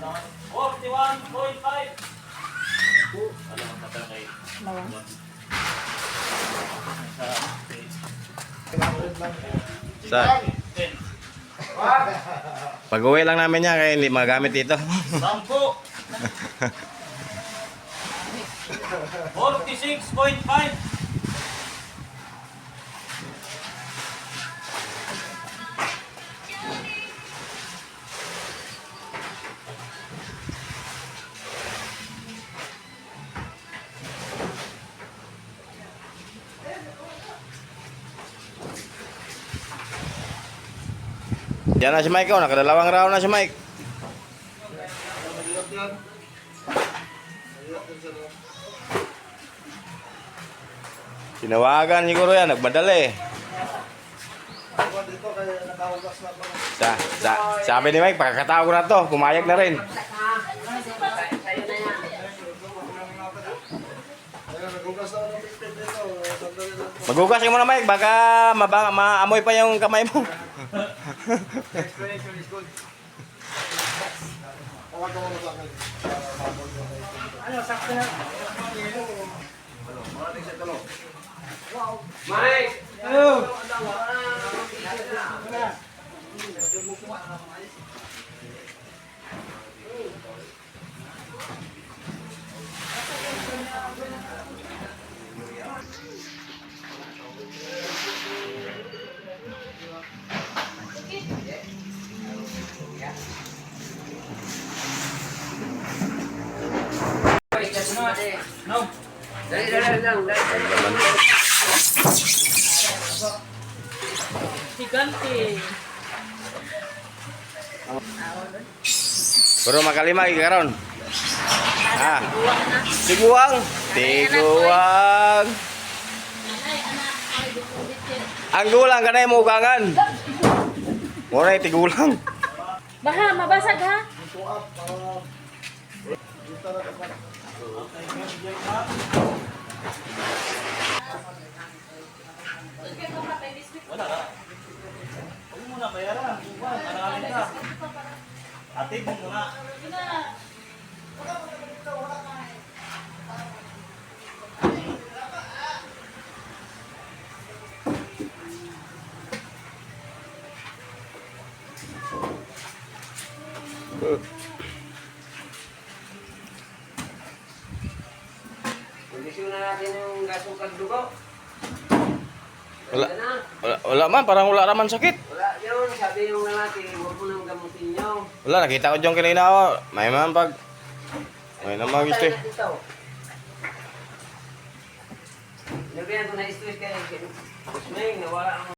41.5. Ano ang tatangay? Sa pag-uwi lang namin yan kaya hindi magamit dito. 46.5. Yan na si Mike, oh. Nakadalawang round na si Mike. Tinawagan siguro yan, nagmadali. Sabi ni Mike, pagkakatao ko na to, pumayag na rin. Magugas ka muna Mike, baka maamoy pa yung kamay mo. Ano, sakto na. Mike! Hello! No. Dali lang. Gigante. Pero makalima ikaron. Ah. Tiguang. Ang gulang kanay mo ugangan. Moray tigulang. Baha, mabasag ha? Wala ka. Huwag mo na bayaran. Aralin ka. Atid mo muna. Kondisyon na natin yung gasong kagdugo. Wala man, parang wala naman sakit. Wala yun, sabi yung lalaki, huwag mo nang gamutin nyo. Wala, nakita ko dyan kanina ako. May naman pag... May naman gusto eh. Nabihan ko na stress kaya, Kusmeng, nawala ang